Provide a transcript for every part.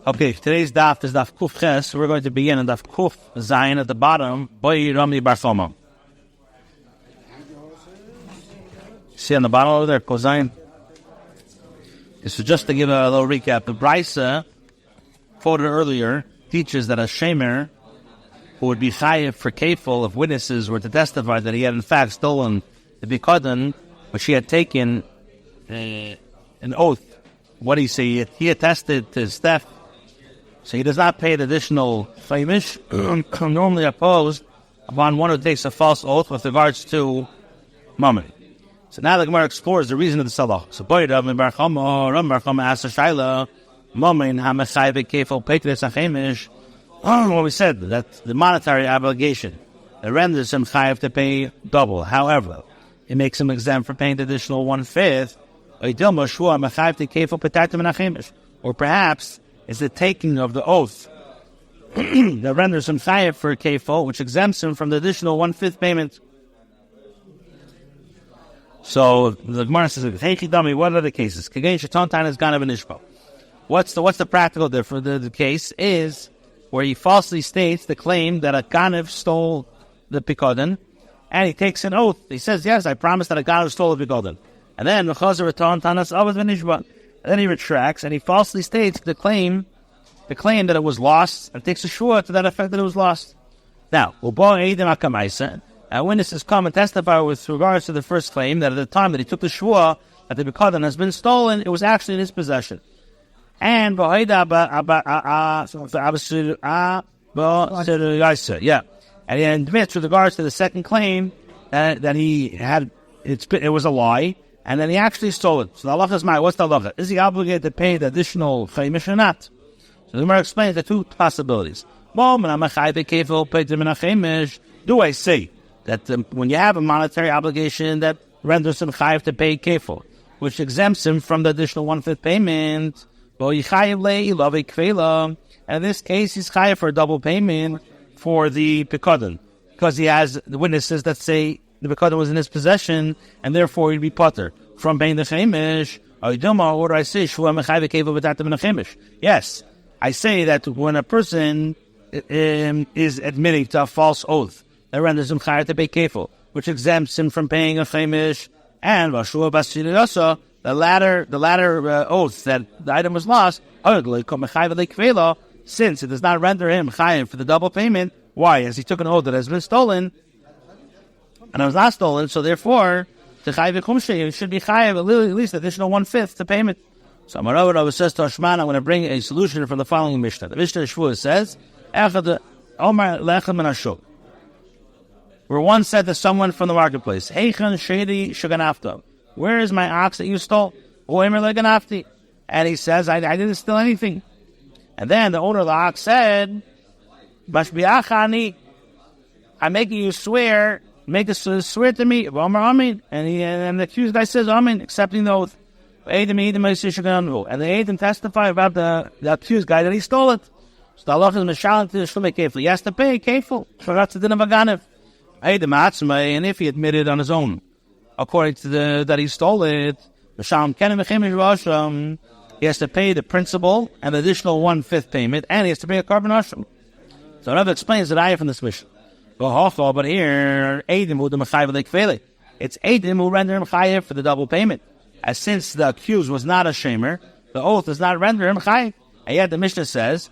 Okay, today's daf is daf kuf ches. We're going to begin on daf kuf zayin at the bottom. Bava Kamah Daf. See on the bottom over there, kozayin. So just to give a little recap, the Brisa quoted earlier teaches that a shemer who would be chayiv for kefil if witnesses were to testify that he had in fact stolen the bikodan, which he had taken an oath. What do you say? He attested to his theft, so he does not pay the additional chaimish normally opposed upon one who takes a false oath with regards to mammon. So now the Gemara explores the reason of the salah. So Bava Kamah Daf asks a shaila, mammon hamachayv kefil peitres chaimish. Well, we said that the monetary obligation that renders him chayiv to pay double. However, it makes him exempt from paying the additional 1/5. Or perhaps it's the taking of the oath that renders him chayiv for kefil, which exempts him from the additional 1/5 payment. So the Gemara says, what are the cases? What's the practical difference? The case is where he falsely states the claim that a ganav stole the pikodan, and he takes an oath. He says, yes, I promise that a ganav stole the pikodan. And then he retracts and he falsely states the claim that it was lost, and takes a shua to that effect that it was lost. Now, witnesses come and testify with regards to the first claim that at the time that he took the shua that the pikodan has been stolen, it was actually in his possession. And and he admits with regards to the second claim that he had, it was a lie, and then he actually stole it. So the halacha is what's the halacha? Is he obligated to pay the additional chaimish or not? So the Gemara explains the two possibilities. Do I say that when you have a monetary obligation that renders him chayiv to pay kefil, which exempts him from the additional 1/5 payment, and in this case he's chayiv for a double payment for the pikodan, because he has the witnesses that say the pikodan was in his possession, and therefore he'd be potter from paying the chaimish. Or do I say yes, I say that when a person is admitting to a false oath that renders him chayiv to pay kefil, which exempts him from paying a chaimish, and the latter oath that the item was lost, since it does not render him chayiv for the double payment. Why? As he took an oath that has been stolen, and it was not stolen, so therefore, the chayiv kumshe should be chayiv at least additional 1/5 to payment. So Rabbi says to Ashman, I'm going to bring a solution from the following Mishnah. The Mishnah Shvuah says, where one said to someone from the marketplace, where is my ox that you stole? And he says, I didn't steal anything. And then the owner of the ox said, I'm making you swear, swear to me. And the accused guy says, Amen, accepting the oath. And the Eidim testify about the accused guy that he stole it. So the Allah is mashal to the Shlume Kefil. He has to pay Kefil. So that's the din of a Ganav. And if he admitted on his own, according to that he stole it, he has to pay the principal and the additional 1/5 payment, and he has to pay a carbon ashram. So Rabbi explains that I from this mission. But here, it's Eidim who render him chayiv for the double payment. As since the accused was not a shamer, the oath does not render him chayiv. And yet the Mishnah says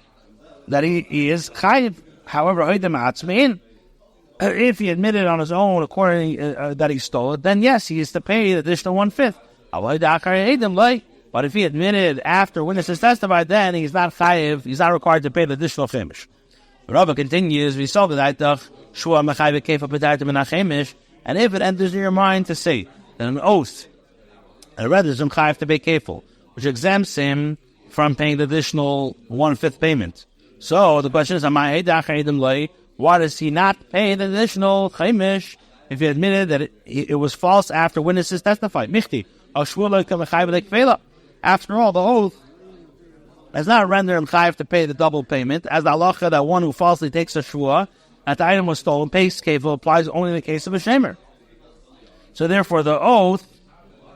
that he is chayiv. However, if he admitted on his own according that he stole it, then yes, he is to pay the additional 1/5. But if he admitted after witnesses testified, then he's not chayiv. He's not required to pay the additional chaimish. Rabbi continues, we saw that and if it enters in your mind to say that an oath renders him chayiv to pay kefil, which exempts him from paying the additional 1/5 payment. So the question is, why does he not pay the additional chaimish if he admitted that it was false after witnesses testified? After all, the oath does not render him chayiv to pay the double payment, as the halacha that one who falsely takes a shua that the item was stolen pays kefil applies only in the case of a shemer. So therefore, the oath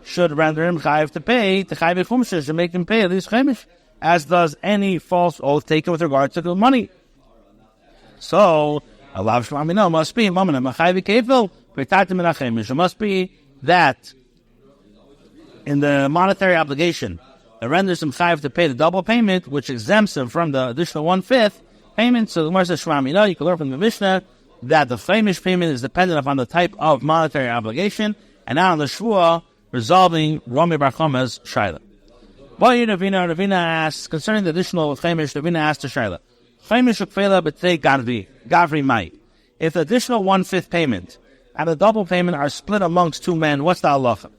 should render him chayiv to pay the chayiv chumshes to make him pay at least chaimish. as does any false oath taken with regard to the money. So, alav shmamino must be it must be that in the monetary obligation that renders him chayiv to pay the double payment, which exempts him from the additional 1/5 payment. So the Gemara says shmamino, you can learn from the Mishnah that the chaimish payment is dependent upon the type of monetary obligation and not on the shvua resolving Rami Bar Choma's shaila. Ravina asks concerning the additional chaimish. Ravina asked the shaila, chaimish ukfela b'tei gavri mai. If the additional 1/5 payment and the double payment are split amongst two men, what's the halacha?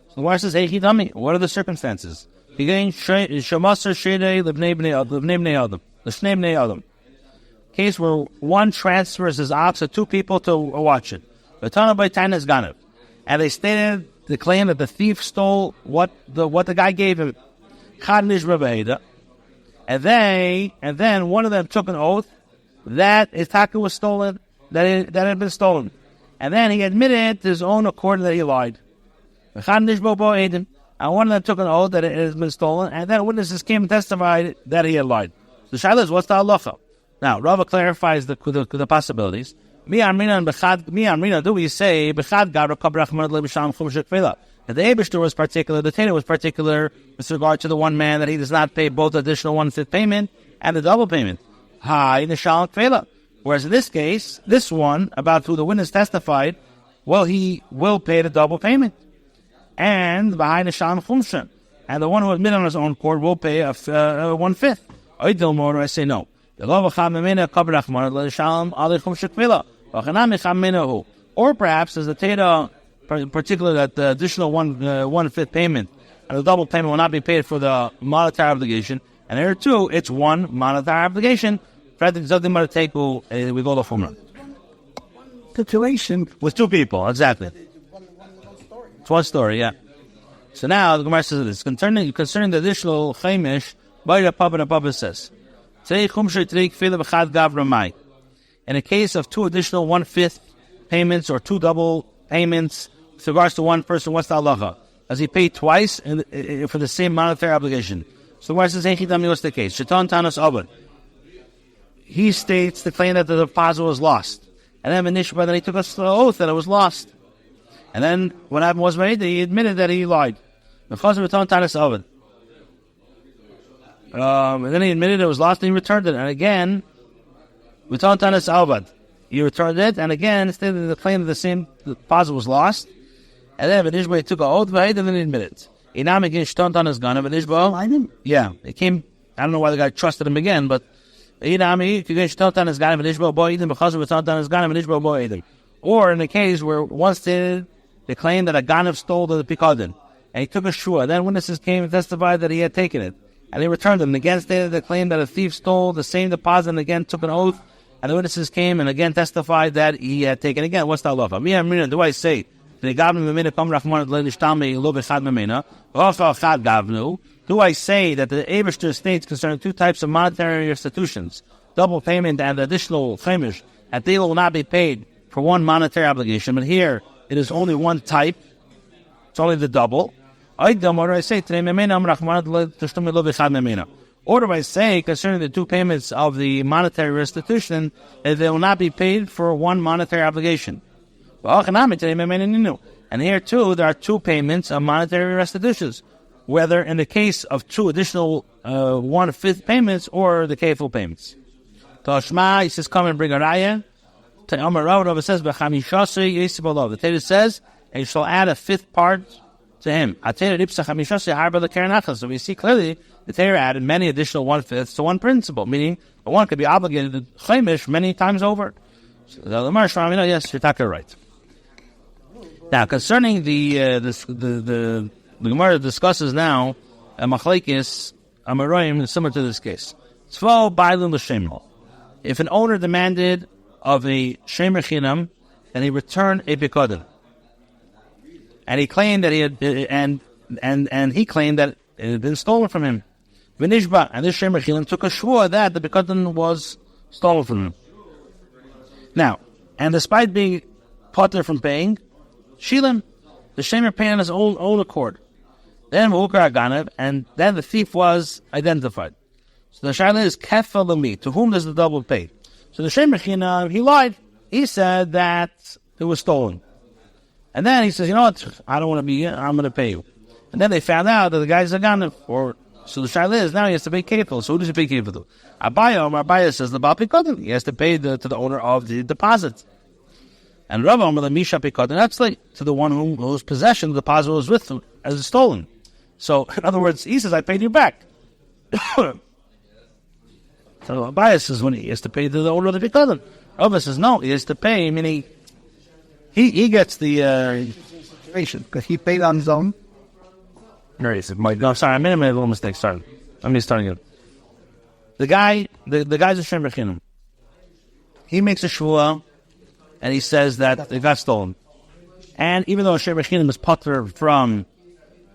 So the Gemara says, "Eichi dami." What are the circumstances? Case where one transfers his ox to two people to watch it. And they stated the claim that the thief stole what the guy gave him. And then one of them took an oath that his taka was stolen, that had been stolen. And then he admitted to his own accord that he lied. And one of them took an oath that it has been stolen, and then witnesses came and testified that he had lied. The shaila is, what's the halacha? Now, Rava clarifies the possibilities. Do we say that the Eibishter was particular, the Tater was particular with regard to the one man that he does not pay both additional 1/5 payment and the double payment? Whereas in this case, this one, about who the witness testified, well, he will pay the double payment. And behind the Shalom Chumshan. And the one who admitted on his own court will pay a 1/5. I say no. Or perhaps, as the Teda particular that the additional 1/5 payment and the double payment will not be paid for the monetary obligation. And there too, it's one monetary obligation. We go to Chumrah. Situation with two people, exactly. It's one story, yeah. So now the Gemara says this concerning the additional chaimish. Bava says, in a case of two additional 1/5 payments or two double payments with regards to one person, what's the halacha? Does he pay twice for the same monetary obligation? So the Gemara says, what's the case? Shaitan Tanas Abad. He states the claim that the deposit was lost, and then he took us the oath that it was lost. And then what happened was he admitted that he lied. And then he admitted it was lost and he returned it. And again, he returned it, and again stated the claim that the same deposit was lost. And then he took an oath and then he admitted it. Yeah, it came. I don't know why the guy trusted him again, but or in the case where one stated the claim that a ganav stole the pikadon, and he took a shua. Then witnesses came and testified that he had taken it, and he returned them. And again stated the claim that a thief stole the same deposit, and again took an oath, and the witnesses came and again testified that he had taken. Again, what's the halacha? Do I say do I say that the Eibishter states concerning two types of monetary institutions, double payment and additional chaimish, that they will not be paid for one monetary obligation, but here it is only one type, it's only the double. Or do I say concerning the two payments of the monetary restitution, that they will not be paid for one monetary obligation? And here too, there are two payments of monetary restitutions, whether in the case of two additional 1/5 payments or the kefil payments. Toshma, he says, come and bring a raya. The Torah says, and you shall add a 5th part to him. So we see clearly the Torah added many additional 1/5 to one principle, meaning one could be obligated to chaimish many times over. So the yes, you're talking right. Now, concerning the Gemara discusses now a machlekes amaroim similar to this case. If an owner demanded of a shemer chinam, then he returned a pikadon, and he claimed that he had and he claimed that it had been stolen from him. V'nishba, and this shemer chinam took a shvua that the pikadon was stolen from him. Now, and despite being potter from paying, shilim, the shemer paid on his own accord. Then V'hukar Ganav, and then the thief was identified. So the shaila is kefel l'mi. To whom does the double pay? So the shemer chinam, he lied. He said that it was stolen. And then he says, you know what? I don't want to be here. I'm going to pay you. And then they found out that the guy's a ganav. So the shaila is now he has to pay kefil. So who does he pay kefil to? Abaya says the Baal Pikodim. He has to pay to the owner of the deposit. And Rabbi the Misha Pikodim, that's like to the one whose possession the deposit was with him as it's stolen. So in other words, he says, I paid you back. So Abaya says when he has to pay to the owner of the Pikodim. Rabbi says no, he has to pay, meaning he gets the situation because he paid on his own. No, sorry, I made a little mistake. Sorry, let me start again. The guy's a shemer chinam. He makes a shvua, and he says that it got stolen. And even though a shemer chinam is potter from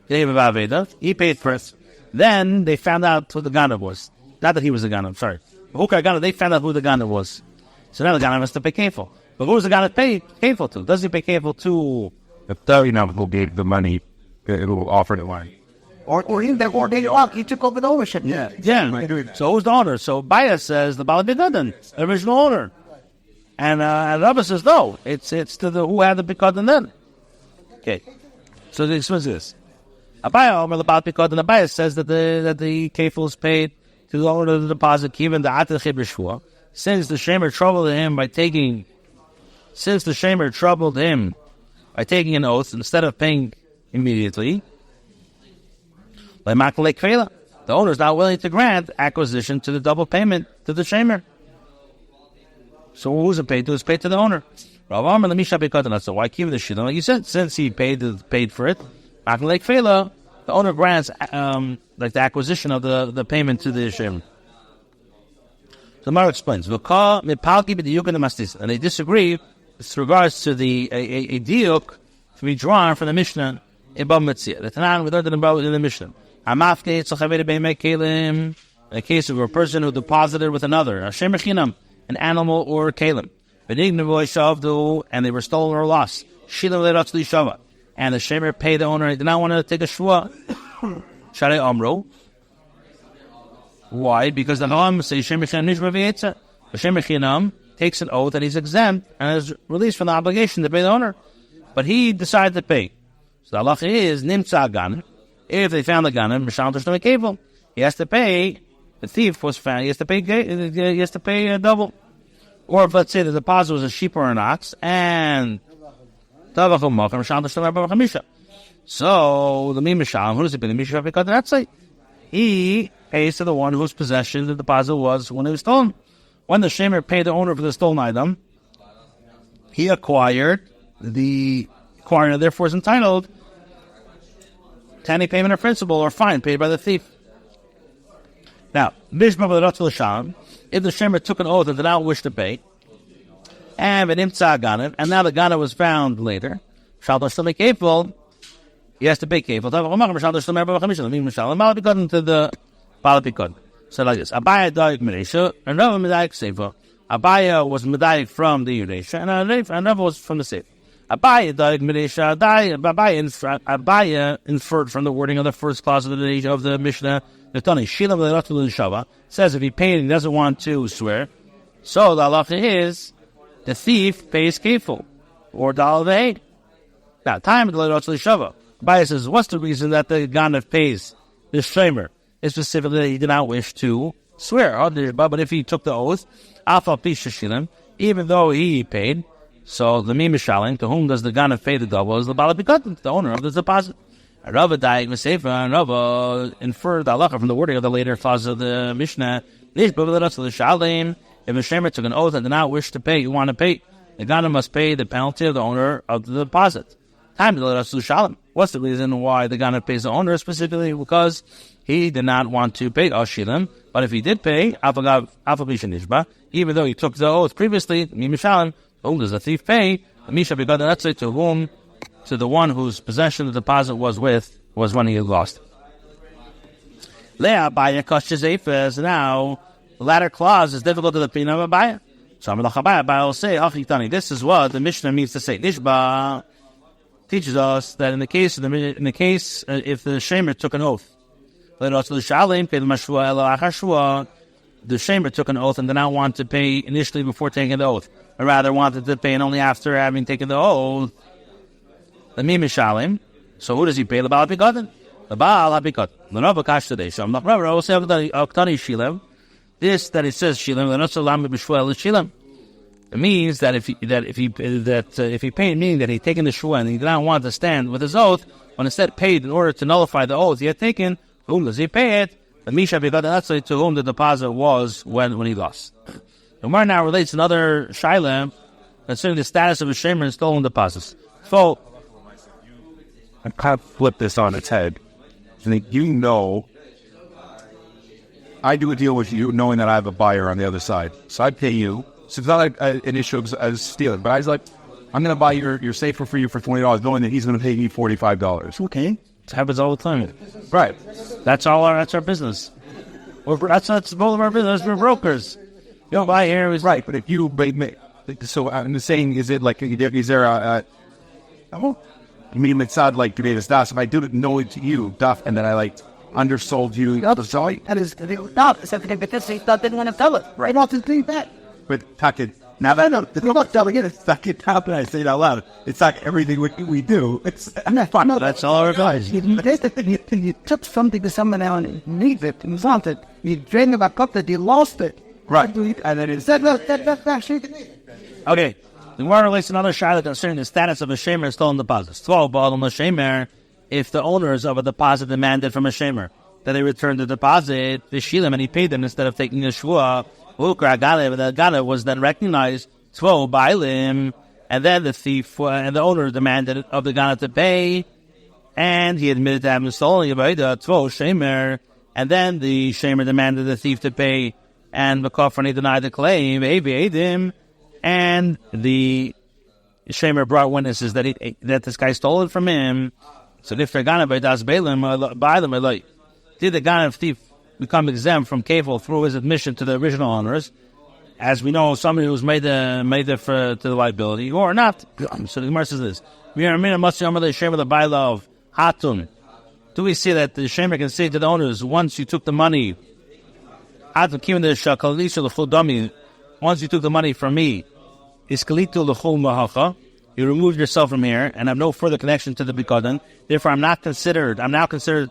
he paid for it. Then they found out who the ganav was. Not that he was the ganav. Sorry, they found out who the ganav was. So now the ganav has to pay kefil. But who was the ganav pay kefil to? Does he pay kefil to? If the who gave the money, it will offer the line. Or he took over the ownership. Yeah. So who's the owner? So Baya says the Baal Pikodim, the original owner. And Rabbi says no, it's to the who had the Pikodim then. Okay. So the expense is Abaya Omer the Baal Pikodim. Abaya says that the kefil is paid to the owner of the deposit, given the Atah Chibur. Since the shamer troubled him by taking an oath instead of paying immediately, the owner is not willing to grant acquisition to the double payment to the shamer. So who's it paid to? It's paid to the owner. So why keep the shidduch? Like you said, since he paid for it, the owner grants like the acquisition of the payment to the shamer. So the Gemara explains, and they disagree with regards to a diuk to be drawn from the Mishnah in Bava Metzia. The Tanan we learned in the Mishnah. In the case of a person who deposited with another, an animal or a kalim, and they were stolen or lost, and the shemer paid the owner, he did not want to take a shvua. Sharei Amro. Why? Because the Ha'am says shemer chinam takes an oath and he's exempt and is released from the obligation to pay the owner. But he decided to pay. So the halacha is nimtza gan. If they found the ganim, he has to pay. The thief was found. He has to pay. He has to pay double. Or if let's say the deposit was a sheep or an ox, and so the mimisham, who does it pay? The misham, that's it. He pays to the one whose possession the deposit was when it was stolen. When the shamer paid the owner for the stolen item, he acquired the acquirer, therefore is entitled to any payment of principal or fine paid by the thief. Now, if the shemer took an oath and did not wish to pay, and now the ganav was found later, he has to pay kefil. To the Baal Pikodim. So like this, Abaya daik Meresha, and Rabbi medayik Sefer. Abaya was medayik from the Yeresha, and Rabbi was from the Sefer. Abaya daik Meresha, Abaya inferred from the wording of the first clause of the Mishnah, says if he paid and he doesn't want to swear, so the halacha is the thief pays kefil or dal v'heid. Now, time of the Shava. Abaya says, what's the reason that the ganav pays the shamer? Is specifically that he did not wish to swear. But if he took the oath, even though he paid, so the mimishalim, to whom does the ganav pay the double, is the Baal Pikodim, the owner of the deposit. And Rabbi inferred the halacha from the wording of the later clause of the Mishnah. If a shamer took an oath and did not wish to pay, you want to pay, the ganav must pay the penalty of the owner of the deposit. Time to let us do shalom. What's the reason why the ganav pays the owner? Specifically because he did not want to pay Ashilim, but if he did pay, even though he took the oath previously, whom does the thief pay? To the one whose possession the deposit was with, was when he had lost. Now, the latter clause is difficult to the Pina of Abaya. So Abaya will say, this is what the Mishnah means to say. Nishba, teaches us that in the case if the shamer took an oath, the shamer took an oath and did not want to pay initially before taking the oath, or rather wanted to pay and only after having taken the oath. The mishalim. So who does he pay? The Baal Pikatan. The Baal Pikatan. The Rabbi Kash today. So I'm not Rabbi. I will say Oktani Shilem. This that it says Shilem. The Notzalam Bishwel is Shilem. It means that if he paid, meaning that he taken the shua and he did not want to stand with his oath, but instead paid in order to nullify the oath he had taken, whom does he pay it? The Misha Pikatan, to whom the deposit was when he lost. The Gemara now relates another Shaila concerning the status of a shamer and stolen deposits. So I kind of flip this on its head. I do a deal with you knowing that I have a buyer on the other side. So I pay you. So it's not like an issue as stealing. But I was like, I'm going to buy your safer for you for $20, knowing that he's going to pay me $45. Okay. It happens all the time. Right. That's our business. That's both of our business. We're brokers. You don't buy here. Right. But if you... So I'm saying, is it like... Is there a... I mean, it's not like today's das. If I do it knowing to you, daf, and then I undersold you. That is not something because he didn't want to tell it. Right off the bat. But Takid, now that I'm not telling it, it's Takid top, and I say it out loud. It's like everything we do. It's fun. No, that's all our guys. You took something to someone else and needs it, and want it. You drained about cup that you lost it. Right. And then it's... That's actually... Okay. The Gemara relates another shaila concerning the status of a shamer stolen deposits. If the owners of a deposit demanded from a shamer that they return the deposit, the shilam, and he paid them instead of taking a shua, the gana was then recognized, and then the thief and the owner demanded of the gana to pay, and he admitted to having stolen shamer, and then the shamer demanded the thief to pay, and the kafrani denied the claim, and the shamer brought witnesses that this guy stole it from him. So if they're gonna buy them, did the gana thief become exempt from kefil through his admission to the original owners? As we know, somebody who's made to the liability or not. So the Gemara says this: we are the shamer the baila of hatun. Do we see that the shamer can say to the owners, once you took the money, once you took the money from me, you removed yourself from here and have no further connection to the bikodan. Therefore, I'm now considered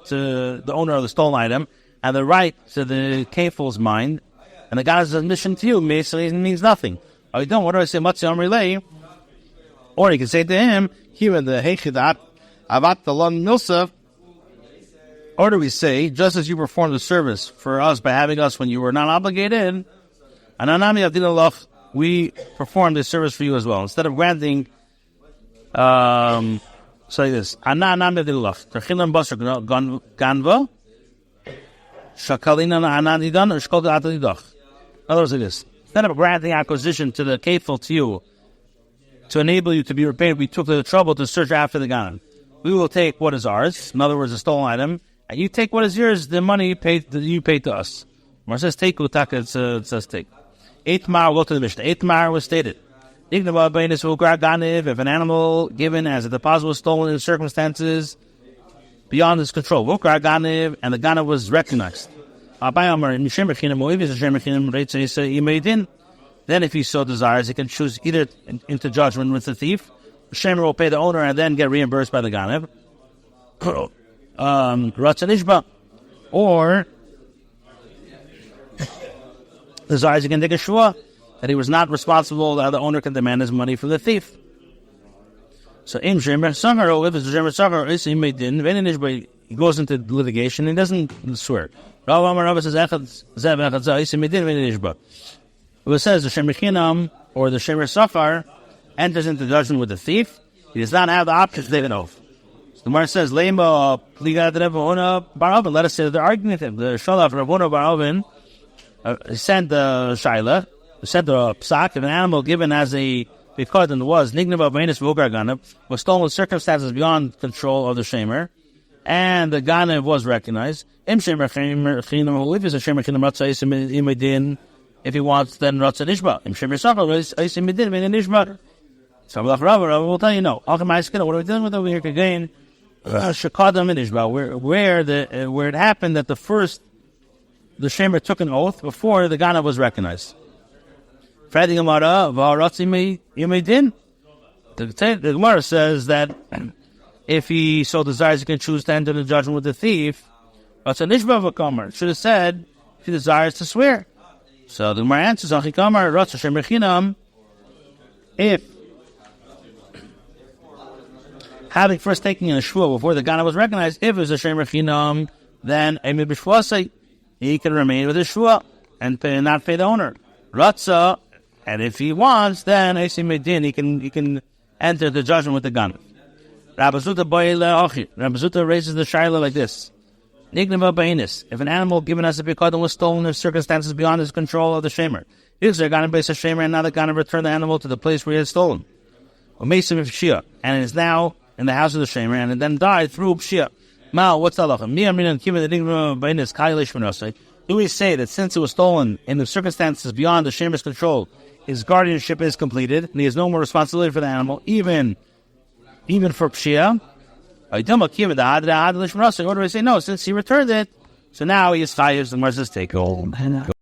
to the owner of the stolen item, and the right to the kefil's mind, and the guy's admission to you basically means nothing. Or you don't. What do I say? Matzi relay. Or you can say to him, here in the heichidat avat dalon milsa. Or do we say, just as you performed the service for us by having us when you were not obligated, ananami avdinalach, we performed this service for you as well. Instead of granting, say this, ananami avdinalach, terchilan basar ganva, shakalina ananidan, or shkol atadidach. In other words, like this. Instead of granting acquisition to the kefil to you, to enable you to be repaid, we took the trouble to search after the ganon. We will take what is ours, in other words, a stolen item, and you take what is yours, the money you paid to us. Mar says take utaka, it says take. Eitmar, we'll go to the Mishnah. Eitmar was stated. If an animal given as a deposit was stolen in circumstances beyond his control, and the gana was recognized. Then if he so desires, he can choose either into judgment with the thief, the shamer will pay the owner and then get reimbursed by the ganav, or desires he can take a shua that he was not responsible, that the owner can demand his money from the thief. So if it's shamer sagar, he goes into litigation and he doesn't swear. Rabbi says, it says the shemer chinam or the shemer safar enters into judgment with the thief. He does not have the option to take an oath. So the Gemara says, "Leima pligat Ravuna bar Avin." Let us say that they're arguing with him. The shalaf Ravuna bar Avin sent the shaila, sent the psak. If an animal given as a bikodan was nignav avinus v'ugar ganav, was stolen with circumstances beyond control of the shemer, and the ganav was recognized. If it's a shemer chinam ratzah imedin, if he wants, then ratzah nishba. Im shemer safar imedin nishba. So Rabbi will tell you no. What are we dealing with over here? Again, Shekadam and Ishba, where it happened that the shamer took an oath before the Ganav was recognized. The Gemara says that if he so desires, he can choose to enter the judgment with the thief. But Bava Kamah should have said if he desires to swear. So the Gemara answers, if having first taken a shvua before the Ganav was recognized, if it's a shemer chinam, then he can remain with his shvua and not pay the owner. Ratza, and if he wants, then he can enter the judgment with the Ganav. Rabbi Zuta raises the shaila like this: if an animal given as a pekadon was stolen in circumstances beyond his control of the shamer, is there Ganav base a shamer and now the Ganav returned the animal to the place where he had stolen? And it is now in the house of the shamer, and it then died through pshia. What's the halacha? Do we say that since it was stolen in the circumstances beyond the shamer's control, his guardianship is completed, and he has no more responsibility for the animal, even for pshia? Or do I say no? Since he returned it, so now he is chayiv. The Gemara says take home.